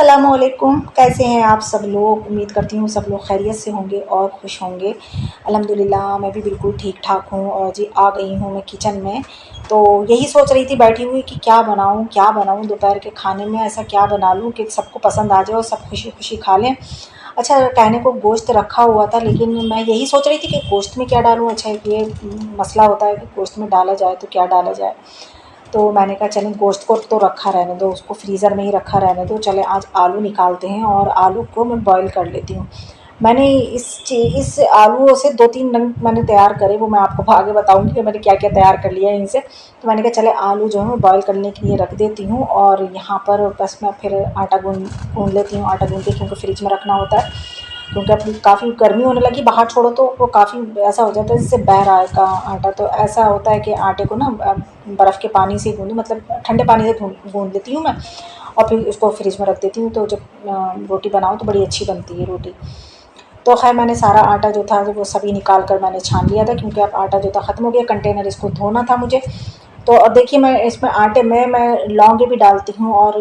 अस्सलामुअलैकुम, कैसे हैं आप सब लोग। उम्मीद करती हूँ सब लोग खैरियत से होंगे और खुश होंगे। अल्हम्दुलिल्लाह मैं भी बिल्कुल ठीक-ठाक हूँ और जी आ गई हूँ मैं किचन में। तो यही सोच रही थी बैठी हुई कि क्या बनाऊँ दोपहर के खाने में, ऐसा क्या बना लूँ कि सबको पसंद आ जाए और सब खुशी-खुशी खा लें। अच्छा, कहने को गोश्त रखा हुआ था, लेकिन मैं यही सोच रही थी कि गोश्त में क्या डालूँ। अच्छा, ये मसला होता है कि गोश्त में डाला जाए तो क्या डाला जाए। तो मैंने कहा चलें गोश्त को तो रखा रहने दो, उसको फ्रीज़र में ही रखा रहने दो। चलें आज आलू निकालते हैं और आलू को मैं बॉयल कर लेती हूँ। मैंने इस आलूओं से 2-3 रंग मैंने तैयार करे, वो मैं आपको आगे बताऊँगी कि मैंने क्या-क्या तैयार कर लिया है इनसे। तो मैंने कहा चले आलू जो है मैं बॉयल करने के लिए रख देती हूँ और यहाँ पर बस मैं फिर आटा गूँध लेती हूँ। आटा गूँध के क्योंकि फ्रिज में रखना होता है, क्योंकि अब काफ़ी गर्मी होने लगी, बाहर छोड़ो तो वो काफ़ी ऐसा हो जाता है जैसे बह रहा है का आटा। तो ऐसा होता है कि आटे को ना बर्फ़ के पानी से गूँधो, मतलब ठंडे पानी से गूँध लेती हूँ मैं और फिर उसको फ्रिज में रख देती हूँ। तो जब रोटी बनाओ तो बड़ी अच्छी बनती है रोटी। तो ख़ैर मैंने सारा आटा जो था वो सभी निकाल कर मैंने छान लिया था, क्योंकि अब आटा जो था ख़त्म हो गया। कंटेनर इसको धोना था मुझे। तो अब देखिए मैं इसमें आटे में मैं लौंगे भी डालती हूँ और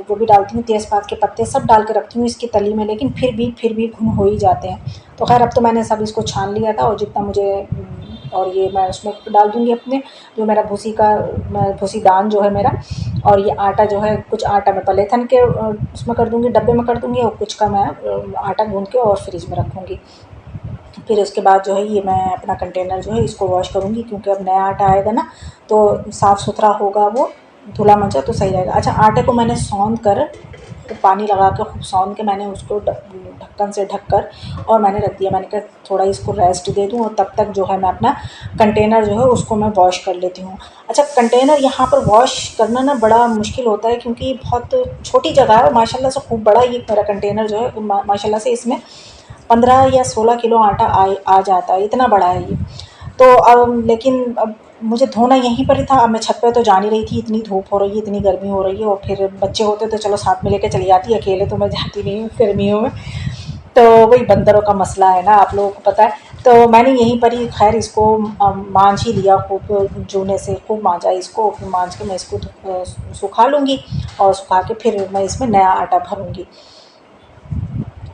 वो भी डालती हूँ, तेज़पात के पत्ते सब डाल के रखती हूँ इसकी तली में, लेकिन फिर भी घुन हो ही जाते हैं। तो ख़ैर अब तो मैंने सब इसको छान लिया था और जितना मुझे और ये मैं उसमें डाल दूँगी अपने जो मेरा भूसी दान जो है मेरा। और ये आटा जो है, कुछ आटा मैं पलेथन के उसमें कर दूँगी, डब्बे में कर दूँगी, और कुछ का मैं आटा गूँध के और फ्रिज में रखूँगी। फिर उसके बाद जो है ये मैं अपना कंटेनर जो है इसको वॉश करूँगी, क्योंकि अब नया आटा आएगा ना, तो साफ़ सुथरा होगा वो, धुला मंजा तो सही रहेगा। अच्छा, आटे को मैंने सौंध कर, तो पानी लगा के खूब सौंध के मैंने उसको ढक्कन से ढक कर और मैंने रख दिया। मैंने कहा थोड़ा इसको रेस्ट दे दूँ और तब तक जो है मैं अपना कंटेनर जो है उसको मैं वॉश कर लेती हूँ। अच्छा, कंटेनर यहाँ पर वॉश करना ना बड़ा मुश्किल होता है, क्योंकि बहुत छोटी जगह है, माशाल्लाह से खूब बड़ा ये मेरा कंटेनर जो है, माशाल्लाह से इसमें 15 या 16 किलो आटा आ जाता है, इतना बड़ा है ये। तो लेकिन अब मुझे धोना यहीं पर ही था। अब मैं छत पे तो जा नहीं रही थी, इतनी धूप हो रही है, इतनी गर्मी हो रही है, और फिर बच्चे होते तो चलो साथ में लेके चली जाती, अकेले तो मैं जाती नहीं हूँ गर्मियों में। तो वही बंदरों का मसला है ना, आप लोगों को पता है। तो मैंने यहीं पर ही खैर इसको मांझ ही लिया, खूब जूने से खूब मांझा इसको, फिर मांझ के मैं इसको सुखा लूँगी और सुखा के फिर मैं इसमें नया आटा भरूँगी।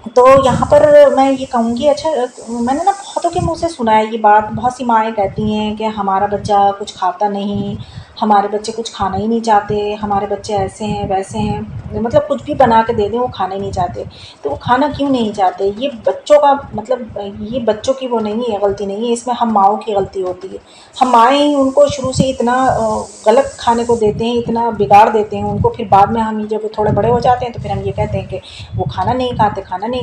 तो यहाँ पर मैं ये कहूँगी, अच्छा, मैंने ना बहुतों के मुँह से सुना है ये बात, बहुत सी माएँ कहती हैं कि हमारा बच्चा कुछ खाता नहीं, हमारे बच्चे कुछ खाना ही नहीं चाहते, हमारे बच्चे ऐसे हैं वैसे हैं, मतलब कुछ भी बना के दे दें वो खाना ही नहीं चाहते। तो वो खाना क्यों नहीं चाहते? ये बच्चों का मतलब ये बच्चों की वो नहीं है, गलती नहीं है, इसमें हम माँओं की गलती होती है। हम माएँ ही उनको शुरू से इतना गलत खाने को देते हैं, इतना बिगाड़ देते हैं उनको, फिर बाद में हम जब थोड़े बड़े हो जाते हैं तो फिर हम ये कहते हैं कि वो खाना नहीं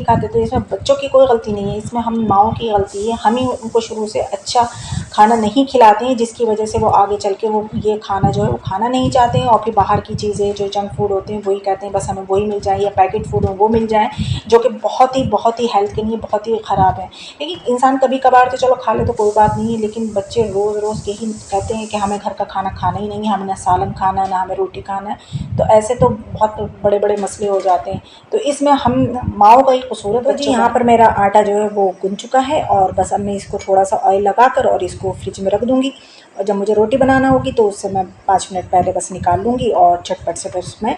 खाते। तो इसमें बच्चों की कोई गलती नहीं है, इसमें हम माँओं की गलती है। हम ही उनको शुरू से अच्छा खाना नहीं खिलाते हैं, जिसकी वजह से वो आगे चल के वो ये खाना जो है वो खाना नहीं चाहते हैं, और फिर बाहर की चीज़ें जो जंक फूड होते हैं वही कहते हैं बस हमें वही मिल जाए, या पैकेट फूड हो वो मिल जाए, जो कि बहुत ही हेल्थ के लिए बहुत ही ख़राब है। लेकिन इंसान कभी कभार तो चलो खा ले तो कोई बात नहीं है, लेकिन बच्चे रोज़ रोज़ यही कहते हैं कि हमें घर का खाना खाना ही नहीं है, हमें ना सालन खाना है ना हमें रोटी खाना है। तो ऐसे तो बहुत बड़े बड़े मसले हो जाते हैं। तो इसमें हम माओ का ही कसूर है। तो जी यहाँ पर मेरा आटा जो है वो गुन चुका है, और बस अब मैं इसको थोड़ा सा ऑयल लगा कर और इसको फ्रिज में रख दूँगी, और जब मुझे रोटी बनाना होगी तो उससे मैं 5 मिनट पहले बस निकाल लूँगी और झटपट से बस मैं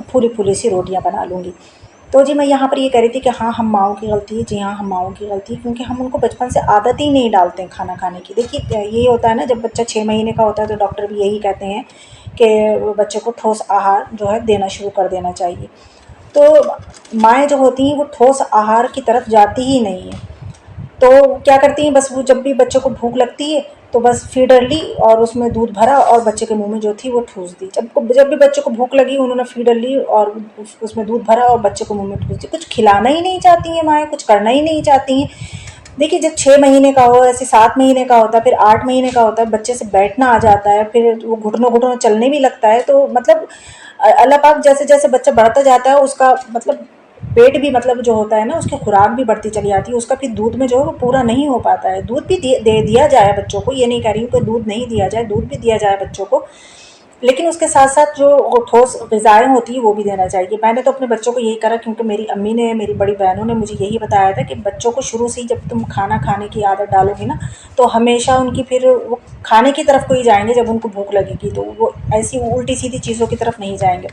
फूली-फूली सी रोटियाँ बना लूँगी। तो जी मैं यहाँ पर ये कह रही थी कि हाँ, हम माँओं की गलती है। जी हाँ, हम माँओं की गलती है, क्योंकि हम उनको बचपन से आदत ही नहीं डालते हैं खाना खाने की। देखिए ये होता है ना, जब बच्चा 6 महीने का होता है तो डॉक्टर भी यही कहते हैं कि बच्चे को ठोस आहार जो है देना शुरू कर देना चाहिए। तो माएँ जो होती हैं वो ठोस आहार की तरफ जाती ही नहीं हैं। तो क्या करती हैं, बस वो जब भी बच्चे को भूख लगती है तो बस फीडर ली और उसमें दूध भरा और बच्चे के मुँह में जो थी वो ठूँस दी। जब भी बच्चे को भूख लगी उन्होंने फीडर ली और उसमें दूध भरा और बच्चे को मुँह में ठूँस दी। कुछ खिलाना ही नहीं चाहती हैं माएँ, कुछ करना ही नहीं चाहती हैं। देखिए जब 6 महीने का हो, ऐसे 7 महीने का होता है, फिर 8 महीने का होता है, बच्चे से बैठना आ जाता है, फिर वो घुटनों-घुटनों चलने भी लगता है, तो मतलब अल्लाह पाक जैसे-जैसे बच्चा बढ़ता जाता है उसका मतलब पेट भी मतलब जो होता है ना उसकी खुराक भी बढ़ती चली जाती है, उसका फिर दूध में जो है वो पूरा नहीं हो पाता है। दूध भी दे दिया जाए बच्चों को, ये नहीं कह रही हूँ कि दूध नहीं दिया जाए, दूध भी दिया जाए बच्चों को, लेकिन उसके साथ-साथ जो वो ठोस ग़िज़ाएँ होती हैं वो भी देना चाहिए। मैंने तो अपने बच्चों को यही करा, क्योंकि मेरी अम्मी ने, मेरी बड़ी बहनों ने मुझे यही बताया था कि बच्चों को शुरू से ही जब तुम खाना खाने की आदत डालोगी ना, तो हमेशा उनकी फिर वो खाने की तरफ को ही जाएँगे जब उनको भूख लगेगी, तो वो ऐसी उल्टी-सीधी चीज़ों की तरफ नहीं जाएँगे।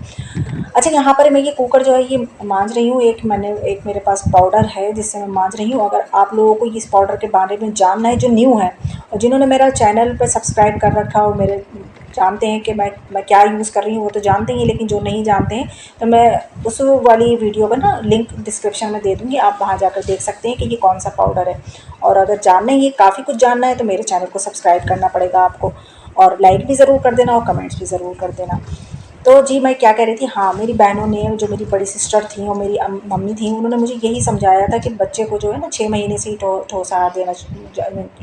अच्छा, यहाँ पर मैं ये कुकर जो है ये मांज रही हूँ, एक मेरे पास पाउडर है जिससे मैं मांज रही हूँ। अगर आप लोगों को इस पाउडर के बारे में जानना है, जो न्यू है और जिन्होंने मेरा चैनल पे सब्सक्राइब कर रखा हो, मेरे जानते हैं कि मैं क्या यूज़ कर रही हूँ, वो तो जानते ही हैं, लेकिन जो नहीं जानते हैं तो मैं उस वाली वीडियो का ना लिंक डिस्क्रिप्शन में दे दूँगी, आप वहाँ जाकर देख सकते हैं कि ये कौन सा पाउडर है। और अगर जानना ही है, काफ़ी कुछ जानना है, तो मेरे चैनल को सब्सक्राइब करना पड़ेगा आपको, और लाइक भी ज़रूर कर देना और कमेंट्स भी ज़रूर कर देना। तो जी, मैं क्या कह रही थी, हाँ, मेरी बहनों ने, जो मेरी बड़ी सिस्टर थीं और मेरी मम्मी थीं, उन्होंने मुझे यही समझाया था कि बच्चे को जो है ना 6 महीने से ही ठोस आहार देना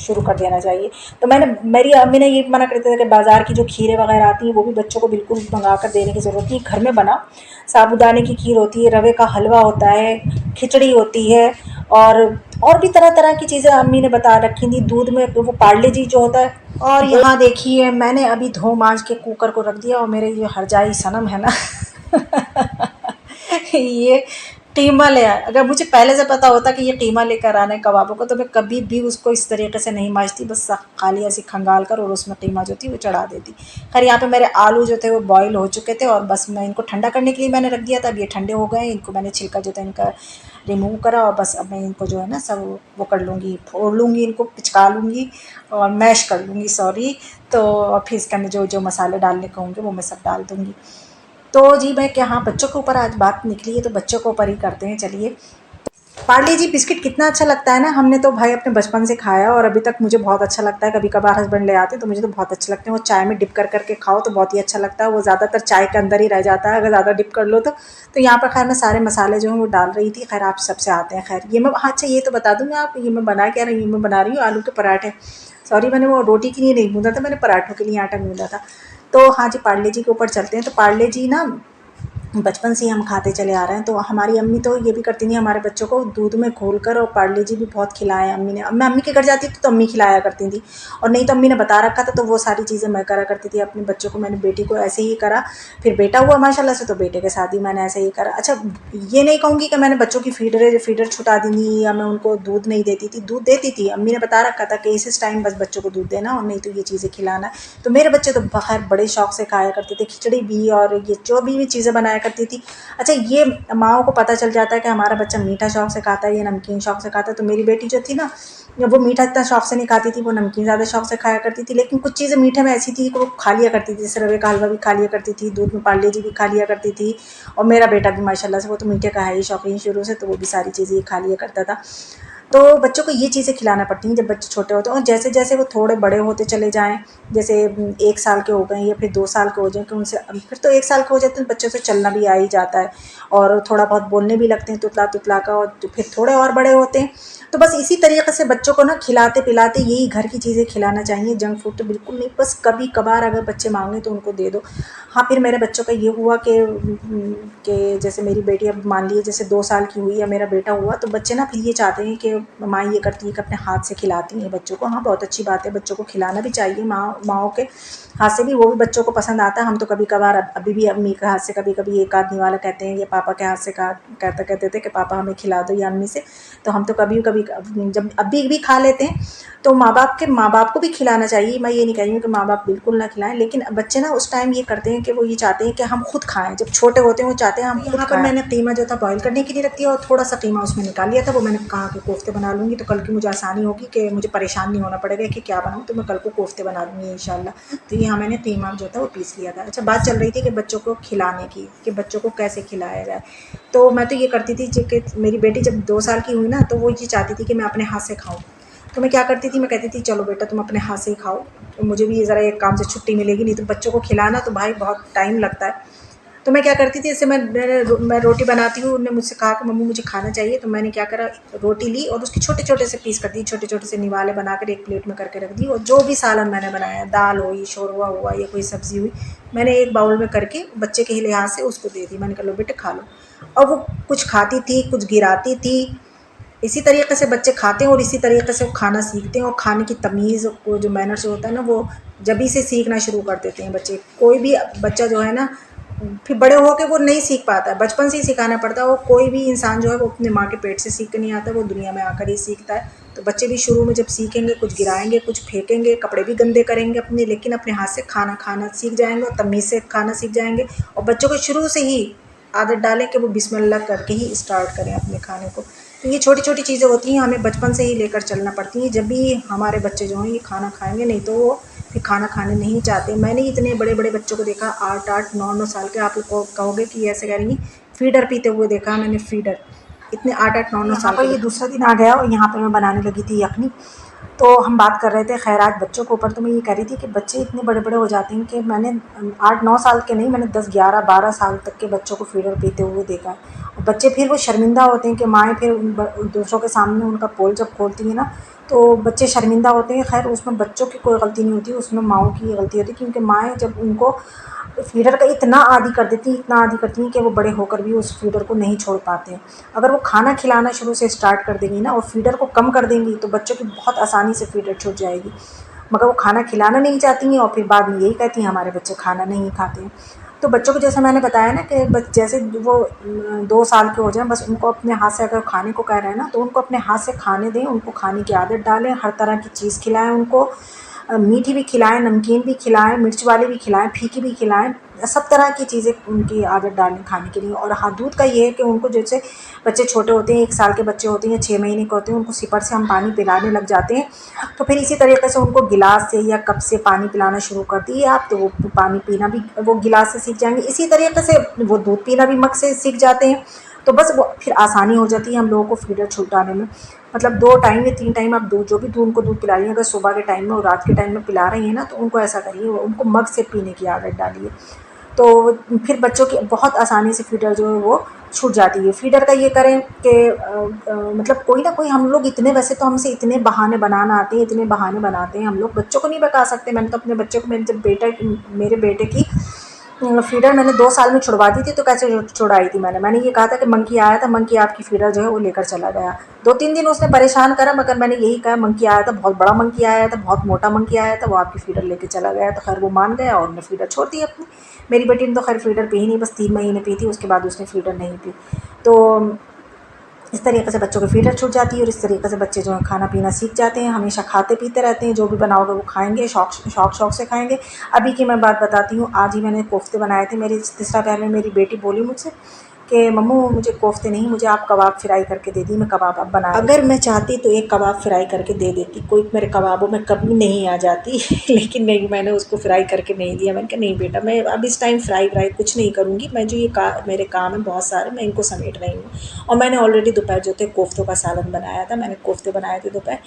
शुरू कर देना चाहिए। तो मेरी अम्मी ने ये भी मना कर दिया था कि बाज़ार की जो खीरें वगैरह आती हैं वो भी बच्चों को बिल्कुल मंगा कर देने की ज़रूरत नहीं है, घर में बनाओ। साबूदाने की खीर होती है, रवे का हलवा होता है, खिचड़ी होती है, और भी तरह-तरह की चीज़ें अम्मी ने बता रखी थी। दूध में वो पार्ले जी जो होता है। और यहाँ देखिए, मैंने अभी धो मांज के कुकर को रख दिया, और मेरे जो हरजाई सनम है ना ये टीमा ले आया। अगर मुझे पहले से पता होता कि ये टीमा लेकर आना है कबाबों को, तो मैं कभी भी उसको इस तरीके से नहीं मांजती, बस खाली ऐसे खंगाल कर और उसमें टीमा जो थी वो चढ़ा देती। खैर, यहाँ पे मेरे आलू जो थे वो बॉईल हो चुके थे, और बस मैं इनको ठंडा करने के लिए मैंने रख दिया था। अब ये ठंडे हो गए, इनको मैंने छिलका जो था इनका रिमूव करा, और बस अब मैं इनको जो है ना सब वो कर लूँगी, फोड़ लूँगी, इनको पिचका लूँगी और मैश कर लूँगी, सॉरी। तो फिर इसके अंदर जो जो मसाले डालने को होंगे वो मैं सब डाल दूँगी। तो जी, मैं क्या, हाँ, बच्चों के ऊपर आज बात निकली है तो बच्चों के ऊपर ही करते हैं, चलिए। पार्ले जी बिस्किट कितना अच्छा लगता है ना, हमने तो भाई अपने बचपन से खाया और अभी तक मुझे बहुत अच्छा लगता है। कभी कभार हस्बैंड ले आते हैं तो मुझे तो बहुत अच्छे लगते हैं, वो चाय में डिप कर करके खाओ तो बहुत ही अच्छा लगता है। वो ज़्यादातर चाय के अंदर ही रह जाता है अगर ज़्यादा डिप कर लो तो यहाँ पर खैर मैं सारे मसाले जो हैं वो डाल रही थी। खैर, आप सबसे आते हैं, खैर ये मैं, हाँ, अच्छा, ये तो बता दूँ मैं आपको, ये मैं बना क्या रही हूँ, मैं बना रही हूँ आलू के पराठे। सॉरी, मैंने वो रोटी के लिए नहीं गूँधा था, मैंने पराठों के लिए आटा गूँधा था। तो हाँ जी, पार्ले जी के ऊपर चलते हैं। तो पार्ले जी ना बचपन से ही हम खाते चले आ रहे हैं, तो हमारी अम्मी तो ये भी करती थी, हमारे बच्चों को दूध में घोलकर, और पार्ले जी भी बहुत खिलाए अम्मी ने। अब मैं अम्मी के घर जाती थी तो अम्मी खिलाया करती थी, और नहीं तो अम्मी ने बता रखा था तो वो सारी चीज़ें मैं करा करती थी अपने बच्चों को। मैंने बेटी को ऐसे ही करा, फिर बेटा हुआ माशाल्लाह से, तो बेटे के साथ ही मैंने ऐसे ही करा। अच्छा, ये नहीं कहूँगी कि मैंने बच्चों की फीडर छुटा दी थी या मैं उनको दूध नहीं देती थी, दूध देती थी। अम्मी ने बता रखा था कि इस टाइम बस बच्चों को दूध देना और नहीं तो ये चीज़ें खिलाना है। तो मेरे बच्चे तो खैर बड़े शौक से खाया करते थे, खिचड़ी भी और ये जो भी चीज़ें बनाया करती थी। अच्छा, ये माँओं को पता चल जाता है कि हमारा बच्चा मीठा शौक से खाता है या नमकीन शौक से खाता है। तो मेरी बेटी जो थी ना, वो मीठा इतना शौक से नहीं खाती थी, वो नमकीन ज़्यादा शौक से खाया करती थी। लेकिन कुछ चीज़ें मीठे में ऐसी थी कि वो खा लिया करती थी, जैसे रवे का हलवा भी खा लिया करती थी, दूध में पार्ले जी भी खा लिया करती थी। और मेरा बेटा भी माशाल्लाह से, वो तो मीठे का है ही शौकीन शुरू से, तो वो भी सारी चीज़ें ये खा लिया करता था। तो बच्चों को ये चीज़ें खिलाना पड़ती हैं जब बच्चे छोटे होते हैं, और जैसे-जैसे वो थोड़े बड़े होते चले जाएँ, जैसे 1 साल के हो गए या फिर 2 साल के हो जाएँ, कि उनसे फिर तो 1 साल के हो जाते हैं, बच्चों से चलना भी आ ही जाता है और थोड़ा बहुत बोलने भी लगते हैं तुतला-तुतला का, और तो फिर थोड़े और बड़े होते हैं। तो बस इसी तरीक़े से बच्चों को ना खिलाते-पिलाते यही घर की चीज़ें खिलाना चाहिए, जंक फूड तो बिल्कुल नहीं, बस कभी-कभार अगर बच्चे माँगे तो उनको दे दो। हाँ, फिर मेरे बच्चों का ये हुआ कि जैसे मेरी बेटी, अब मान लीजिए जैसे 2 साल की हुई या मेरा बेटा हुआ, तो बच्चे ना फिर ये चाहते हैं कि माँ ये करती है कि अपने हाथ से खिलाती हैं बच्चों को। हाँ, बहुत अच्छी बात है, बच्चों को खिलाना भी चाहिए, माँओं के हाथ से भी वो भी बच्चों को पसंद आता है। हम तो कभी-कभार अभी भी अम्मी के हाथ से कभी-कभी एक आध निवाला कहते हैं, या पापा के हाथ से कहते थे कि पापा हमें खिला दो या अम्मी से, तो हम तो कभी-कभी जब अभी भी खा लेते हैं। तो माँ-बाप को भी खिलाना चाहिए, मैं ये नहीं कह रही हूँ कि माँ-बाप बिल्कुल ना खिलाएँ, लेकिन बच्चे ना उस टाइम ये करते हैं कि वो ये चाहते हैं कि हम खुद खाएँ, जब छोटे होते हैं वो चाहते हैं हम खुद खाएँ। यहाँ पर मैंने कीमा जो था बॉयल करने के लिए रख दिया और थोड़ा-सा कीमा उसमें निकाल लिया था, वो मैंने कहा कि कोफ्ते बना लूँगी, तो कल की मुझे आसानी होगी कि मुझे परेशान नहीं होना पड़ेगा कि क्या बनाऊँ, तो मैं कल को कोफ्ते बना लूँगी इंशाल्लाह। तो यहाँ मैंने कीमा जो था वो पीस लिया था। अच्छा, बात चल रही थी कि बच्चों को खिलाने की, कि बच्चों को कैसे खिलाया जाए। तो मैं तो ये करती थी कि मेरी बेटी जब 2 साल की हुई ना, तो वो ये चाहती थी कि मैं अपने हाथ से खाऊँ। तो मैं क्या करती थी, मैं कहती थी चलो बेटा तुम अपने हाथ से ही खाओ, तो मुझे भी ज़रा एक काम से छुट्टी मिलेगी, नहीं तो बच्चों को खिलाना तो भाई बहुत टाइम लगता है। तो मैं क्या करती थी, जैसे मैं रोटी बनाती हूँ, उन्होंने मुझसे कहा कि मम्मी मुझे खाना चाहिए, तो मैंने क्या करा, रोटी ली और उसके छोटे-छोटे से पीस कर दिए, छोटे-छोटे से निवाले बनाकर एक प्लेट में करके रख दी, और जो भी सालन मैंने बनाया, दाल हुई, शोरवा हुआ या कोई सब्ज़ी हुई, मैंने एक बाउल में करके बच्चे के ही लिहाज से उसको दे दी। मैंने कहा लो बेटे खा लो। और वो कुछ खाती थी, कुछ गिराती थी। इसी तरीके से बच्चे खाते हैं और इसी तरीके से वो खाना सीखते हैं, और खाने की तमीज़ को जो मैनर्स होता है ना, वो जभी से सीखना शुरू कर देते हैं बच्चे। कोई भी बच्चा जो है ना फिर बड़े होके वो नहीं सीख पाता है, बचपन से ही सिखाना पड़ता है। वो कोई भी इंसान जो है वो अपने माँ के पेट से सीख के नहीं आता, वो दुनिया में आकर ही सीखता है। तो बच्चे भी शुरू में जब सीखेंगे, कुछ गिराएंगे, कुछ फेंकेंगे, कपड़े भी गंदे करेंगे अपने, लेकिन अपने हाथ से खाना खाना सीख जाएंगे और तमीज़ से खाना सीख जाएंगे। और बच्चों को शुरू से ही आदत डालें कि वो बिस्मिल्लाह करके ही स्टार्ट करें अपने खाने को। तो ये छोटी छोटी चीज़ें होती हैं, हमें बचपन से ही लेकर चलना पड़ती हैं, जब भी हमारे बच्चे जो हैं ये खाना खाएंगे, नहीं तो वो फिर खाना खाने नहीं चाहते। मैंने इतने बड़े बड़े बच्चों को देखा, 8-8 9-9 साल के, आप लोग को कहोगे कि ऐसे कह रही हैं, फीडर पीते हुए देखा मैंने, फीडर, इतने 8-8 9-9 साल पर। ये दूसरा दिन आ गया और यहाँ पर मैं बनाने लगी थी यखनी। तो हम बात कर रहे थे खैरात बच्चों के ऊपर। तो मैं ये कह रही थी कि बच्चे इतने बड़े बड़े हो जाते हैं कि मैंने 8-9 साल के नहीं, मैंने 10-11-12 साल तक के बच्चों को फीडर पीते हुए देखा है। और बच्चे फिर वो शर्मिंदा होते हैं कि माएँ फिर दूसरों के सामने उनका पोल जब खोलती है ना, तो बच्चे शर्मिंदा होते हैं। खैर उसमें बच्चों की कोई गलती नहीं होती, उसमें माँओं की गलती होती है, क्योंकि माएँ जब उनको फीडर का इतना आदी कर देती हैं, इतना आदी करती हैं कि वो बड़े होकर भी उस फीडर को नहीं छोड़ पाते हैं। अगर वो खाना खिलाना शुरू से स्टार्ट कर देंगी ना और फीडर को कम कर देंगी, तो बच्चों की बहुत आसानी से फीडर छूट जाएगी। मगर वो खाना खिलाना नहीं चाहती हैं और फिर बाद में यही कहती हैं हमारे बच्चे खाना नहीं खाते हैं। तो बच्चों को जैसे मैंने बताया ना कि जैसे वो 2 साल के हो जाएं, बस उनको अपने हाथ से अगर खाने को कह रहे हैं ना, तो उनको अपने हाथ से खाने दें, उनको खाने की आदत डालें, हर तरह की चीज़ खिलाएं उनको। मीठी भी खिलाएं, नमकीन भी खिलाएं, मिर्च वाली भी खिलाएं, फीकी भी खिलाएं, सब तरह की चीज़ें उनकी आदत डालें खाने के लिए। और हाँ, दूध का ये है कि उनको जैसे बच्चे छोटे होते हैं, 1 साल के बच्चे होते हैं या 6 महीने के होते हैं, उनको सिपर से हम पानी पिलाने लग जाते हैं, तो फिर इसी तरीके से उनको गिलास से या कप से पानी पिलाना शुरू कर दिए आप, तो वो पानी पीना भी वो गिलास से सीख जाएंगे। इसी तरीके से वो दूध पीना भी मग से सीख जाते हैं। तो बस वो फिर आसानी हो जाती है हम लोगों को फीडर छुटाने में। मतलब 2 टाइम या 3 टाइम आप दूध, जो भी दूध उनको दूध पिला रही हैं, अगर सुबह के टाइम में और रात के टाइम में पिला रही हैं ना, तो उनको ऐसा करिए, उनको मग से पीने की आदत डालिए। तो फिर बच्चों की बहुत आसानी से फीडर जो है वो छूट जाती है। फीडर का ये करें कि मतलब कोई ना कोई, हम लोग इतने, वैसे तो हमसे इतने बहाने बनाना आते हैं, इतने बहाने बनाते हैं हम लोग, बच्चों को नहीं बता सकते। मैंने तो अपने बच्चे को, मैंने जब मेरे बेटे की फीडर मैंने 2 साल में छुड़वा दी थी, तो कैसे छुड़ाई थी मैंने ये कहा था कि मंकी आया था, मंकी आपकी फीडर जो है वो लेकर चला गया। 2-3 दिन उसने परेशान करा, मगर मैंने यही कहा मंकी आया था, बहुत बड़ा मंकी आया था, बहुत मोटा मंकी आया था, वो आपकी फीडर लेके चला गया। तो खैर वो मान गया और मैं फीडर छोड़ दी अपनी। मेरी बेटी ने तो खैर फीडर पी ही नहीं, बस 3 महीने पी थी, उसके बाद उसने फीडर नहीं पी। तो इस तरीके से बच्चों की फीडर छूट जाती है और इस तरीके से बच्चे जो है खाना पीना सीख जाते हैं, हमेशा खाते पीते रहते हैं, जो भी बनाओगे वो खाएंगे, शौक से खाएंगे। अभी की मैं बात बताती हूँ, आज ही मैंने कोफ्ते बनाए थे। मेरी तीसरा पहर में मेरी बेटी बोली मुझसे कि मम्मू मुझे कोफ्ते नहीं, मुझे आप कबाब फ्राई करके दे दी, मैं कबाब अब बना। अगर मैं चाहती तो एक कबाब फ्राई करके दे देती, कोई मेरे कबाबों में कभी नहीं आ जाती लेकिन नहीं, मैंने उसको फ्राई करके नहीं दिया। मैंने कहा नहीं बेटा, मैं अब इस टाइम फ्राई कुछ नहीं करूँगी, मैं जो ये मेरे काम है बहुत सारे, मैं इनको समेट रही हूँ। और मैंने ऑलरेडी दोपहर जो थे कोफ्तों का सालन बनाया था, मैंने कोफ्ते बनाए थे दोपहर,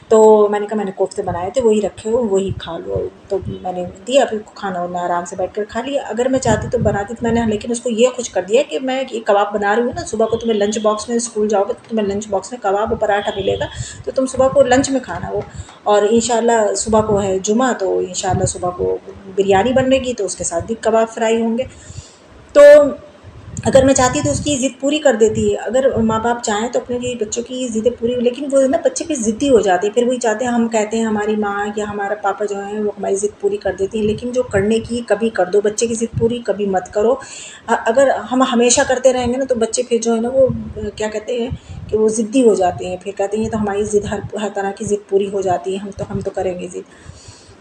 तो मैंने कहा मैंने कोफ्ते बनाए थे, वही रखे हो, वही खा लो। तो मैंने दिया, फिर खाना वाना आराम से बैठ कर खा लिया। अगर मैं चाहती तो बनाती तो मैंने, लेकिन उसको ये खुश कर दिया कि मैं ये कबाब बना रही हूँ ना, सुबह को तुम्हें लंच बॉक्स में, स्कूल जाओगे तो तुम्हें लंच बॉक्स में कबाब और पराठा मिलेगा, तो तुम सुबह को लंच में खाना वो। और इंशाल्लाह सुबह को है जुमा, तो इंशाल्लाह सुबह को बिरयानी बनेगी, तो उसके साथ भी कबाब फ्राई होंगे। तो अगर मैं चाहती तो उसकी ज़िद पूरी कर देती है। अगर माँ बाप चाहें तो अपने लिए बच्चों की ज़िदें पूरी, लेकिन वो ना बच्चे फिर ज़िद्दी हो जाते हैं, फिर वही चाहते हैं, हम कहते हैं हमारी माँ या हमारा पापा जो हैं वो हमारी ज़िद पूरी कर देती हैं, लेकिन जो करने की कभी कर दो बच्चे की ज़िद पूरी, कभी मत करो। अगर हम हमेशा करते रहेंगे ना, तो बच्चे फिर जो है ना वो क्या कहते हैं कि वो ज़िद्दी हो जाते हैं, फिर कहते हैं तो हमारी ज़िद हर तरह की ज़िद पूरी हो जाती है, हम तो करेंगे ज़िद।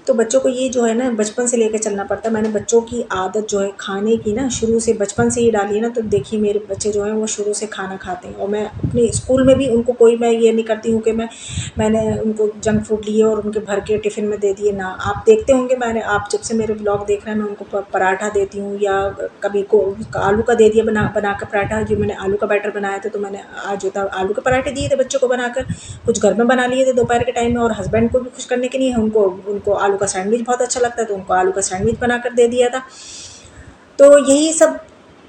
तो बच्चों को ये जो है ना बचपन से लेकर चलना पड़ता है। मैंने बच्चों की आदत जो है खाने की ना शुरू से बचपन से ही डाली है ना, तो देखिए मेरे बच्चे जो हैं वो शुरू से खाना खाते हैं। और मैं अपने स्कूल में भी उनको कोई, मैं ये नहीं करती हूँ कि मैंने उनको जंक फूड लिए और उनके भर के टिफ़िन में दे दिए ना। आप देखते होंगे, मैंने, आप जब से मेरे ब्लॉग देख रहे हैं, मैं उनको पराठा देती हूँ, या कभी को आलू का दे दिया बना कर पराठा। जो मैंने आलू का बैटर बनाया था, तो मैंने आज जो था आलू के पराठे दिए थे बच्चों को बनाकर, कुछ घर में बना लिए थे दोपहर के टाइम में, और हस्बैंड को भी खुश करने के लिए उनको आलू का सैंडविच बहुत अच्छा लगता है, तो उनको आलू का सैंडविच बनाकर दे दिया था। तो यही सब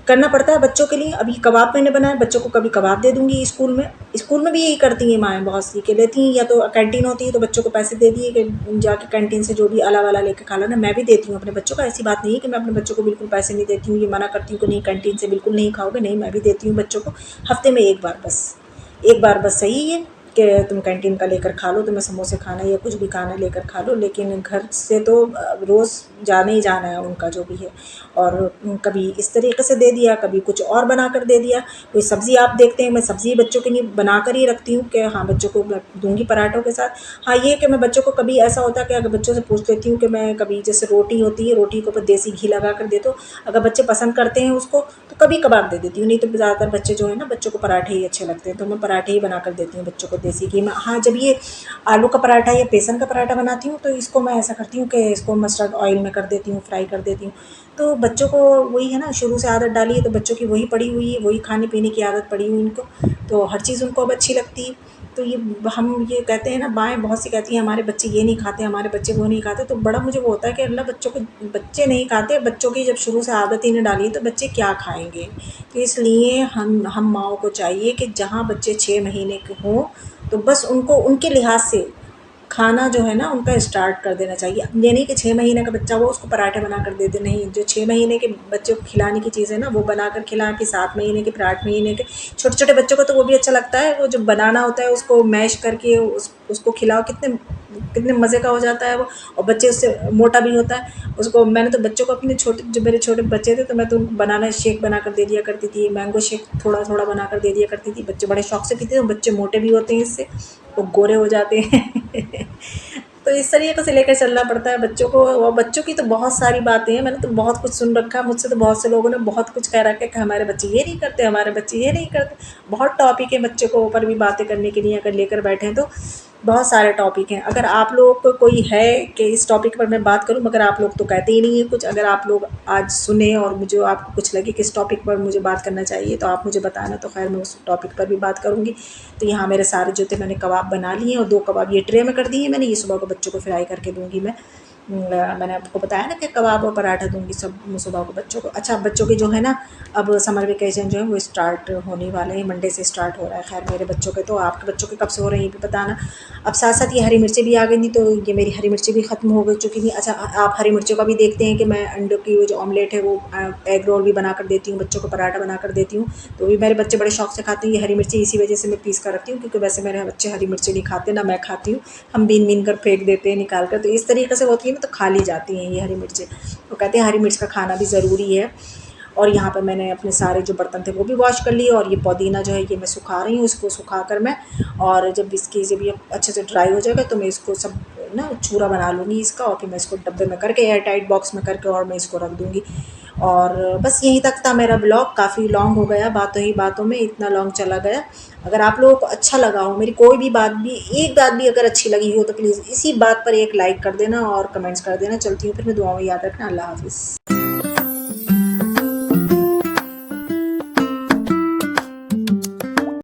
करना पड़ता है बच्चों के लिए। अभी कबाब मैंने बनाया, बच्चों को कभी कबाब दे दूँगी स्कूल में भी यही करती हैं माएँ, बहुत सी के लेती हैं, या तो कैंटीन होती है तो बच्चों को पैसे दे दिए कि जाके कैंटीन से जो भी अला-वला लेके खा लेना। मैं भी देती हूँ अपने बच्चों को, ऐसी बात नहीं है कि मैं अपने बच्चों को बिल्कुल पैसे नहीं देती हूँ, ये मना करती हूँ कि नहीं कैंटीन से बिल्कुल नहीं खाओगे, नहीं, मैं भी देती हूँ बच्चों को, हफ़्ते में 1 बार बस, 1 बार बस सही है कि तुम कैंटीन का लेकर खा लो, तुम्हें समोसे खाना है या कुछ भी खाना है लेकर खा लो, लेकिन घर से तो रोज़ जाना ही जाना है उनका जो भी है। और कभी इस तरीके से दे दिया, कभी कुछ और बना कर दे दिया। कोई सब्ज़ी आप देखते हैं, मैं सब्ज़ी बच्चों के लिए बना कर ही रखती हूँ कि हाँ, बच्चों को मैं दूँगी पराठों के साथ। हाँ, ये है कि मैं बच्चों को कभी ऐसा होता है कि अगर बच्चों से पूछ लेती हूँ कि मैं कभी जैसे रोटी होती है, रोटी के ऊपर देसी घी लगा कर दे दो, अगर बच्चे पसंद करते हैं उसको तो कभी-कभार दे देती हूँ, नहीं तो ज़्यादातर बच्चे जो है ना, बच्चों को पराठे ही अच्छे लगते हैं, तो मैं पराठे ही बना कर देती हूँ बच्चों को देसी घी में। हाँ, जब ये आलू का पराठा या बेसन का पराठा बनाती हूँ, तो इसको मैं ऐसा करती हूँ कि इसको मस्टर्ड ऑयल में कर देती हूँ, फ्राई कर देती हूँ। तो बच्चों को वही है ना, शुरू से आदत डाली है तो बच्चों की वही पड़ी हुई है, वही खाने-पीने की आदत पड़ी हुई है इनको, तो हर चीज़ उनको अब अच्छी लगती है। तो ये हम ये कहते हैं ना, माएँ बहुत सी कहती हैं हमारे बच्चे ये नहीं खाते, हमारे बच्चे वो नहीं खाते, तो बड़ा मुझे वो होता है कि अल्लाह, बच्चों को बच्चे नहीं खाते, बच्चों की जब शुरू से आदत ही नहीं डाली है तो बच्चे क्या खाएँगे? तो इसलिए हम माँओं को चाहिए कि जहाँ बच्चे 6 महीने के हों, तो बस उनको उनके लिहाज से खाना जो है ना उनका स्टार्ट कर देना चाहिए। अब ये नहीं कि 6 महीने का बच्चा हो उसको पराठे बनाकर दे दें, नहीं, जो 6 महीने के बच्चे को खिलाने की चीज़ है ना वो बनाकर खिलाएँ, फिर 7 महीने के, फिर 8 महीने के। छोटे-छोटे बच्चों को तो वो भी अच्छा लगता है, वो जो बनाना होता है उसको मैश करके उसको खिलाओ, कितने कितने मज़े का हो जाता है वो, और बच्चे उससे मोटा भी होता है। उसको मैंने तो बच्चों को अपने छोटे, जो मेरे छोटे बच्चे थे, तो मैं तो उनको बनाना शेक बनाकर दे दिया करती थी, मैंगो शेक थोड़ा-थोड़ा बनाकर दे दिया करती थी। बच्चे बड़े शौक से पीते हैं, बच्चे मोटे भी होते हैं इससे, वो गोरे हो जाते हैं। तो इस तरीके से लेकर चलना पड़ता है बच्चों को, और बच्चों की तो बहुत सारी बातें हैं, मैंने तो बहुत कुछ सुन रखा है, मुझसे तो बहुत से लोगों ने बहुत कुछ कह रखा है कि हमारे बच्चे ये नहीं करते, हमारे बच्चे ये नहीं करते। बहुत टॉपिक है बच्चों को ऊपर भी बातें करने के लिए, अगर लेकर बैठे हैं तो बहुत सारे टॉपिक हैं। अगर आप लोगों को कोई है कि इस टॉपिक पर मैं बात करूं, मगर आप लोग तो कहते ही नहीं है कुछ। अगर आप लोग आज सुने और मुझे आपको कुछ लगे कि इस टॉपिक पर मुझे बात करना चाहिए, तो आप मुझे बताना, तो खैर मैं उस टॉपिक पर भी बात करूँगी। तो यहाँ मेरे सारे जो थे मैंने कबाब बना लिए हैं, और 2 कबाब ये ट्रे में कर दिए हैं मैंने, ये सुबह को बच्चों को फ्राई करके दूँगी मैं। मैंने आपको बताया ना कि कबाब और पराठा दूँगी सब सुबह को बच्चों को। अच्छा, बच्चों के जो है ना, अब समर वेकेशन जो है वो स्टार्ट होने वाले हैं, मंडे से स्टार्ट हो रहा है। खैर मेरे बच्चों के, तो आपके बच्चों के कब से हो रहे हैं ये भी बताना। अब साथ-साथ ये हरी मिर्चें भी आ गई थी, तो ये मेरी हरी मिर्चें भी ख़त्म हो गई चुकी थी। अच्छा, आप हरी मिर्चों का भी देखते हैं कि मैं अंडों की वो जो ऑमलेट है वो एग रोल भी बनाकर देती हूँ, बच्चों को पराठा बनाकर देती हूँ, तो भी मेरे बच्चे बड़े शौक से खाते हैं। ये हरी मिर्ची इसी वजह से मैं पीस कर रखती हूँ, क्योंकि वैसे मेरे बच्चे हरी मिर्ची नहीं खाते, ना मैं खाती हूँ। हम बीन-बीन कर फेंक देते हैं निकाल कर, तो इस तरीके से होती है ना, तो खा ली जाती हैं ये हरी मिर्चें। वो कहते हैं हरी मिर्च का खाना भी ज़रूरी है। और यहाँ पर मैंने अपने सारे जो बर्तन थे वो भी वॉश कर लिए, और ये पुदीना जो है ये मैं सुखा रही हूँ, इसको सुखाकर मैं, और जब ये अच्छे से ड्राई हो जाएगा तो मैं इसको सब ना चूरा बना लूँगी इसका, और फिर मैं इसको डब्बे में करके, एयर टाइट बॉक्स में करके, और मैं इसको रख दूँगी। और बस यहीं तक था मेरा ब्लॉग, काफ़ी लॉन्ग हो गया, बातों ही बातों में इतना लॉन्ग चला गया। अगर आप लोगों को अच्छा लगा हो, मेरी कोई भी बात भी, एक बात भी अगर अच्छी लगी हो, तो प्लीज़ इसी बात पर एक लाइक कर देना और कमेंट्स कर देना। चलती हूँ फिर मैं, दुआओं में याद रखना। अल्लाह हाफ़िज़।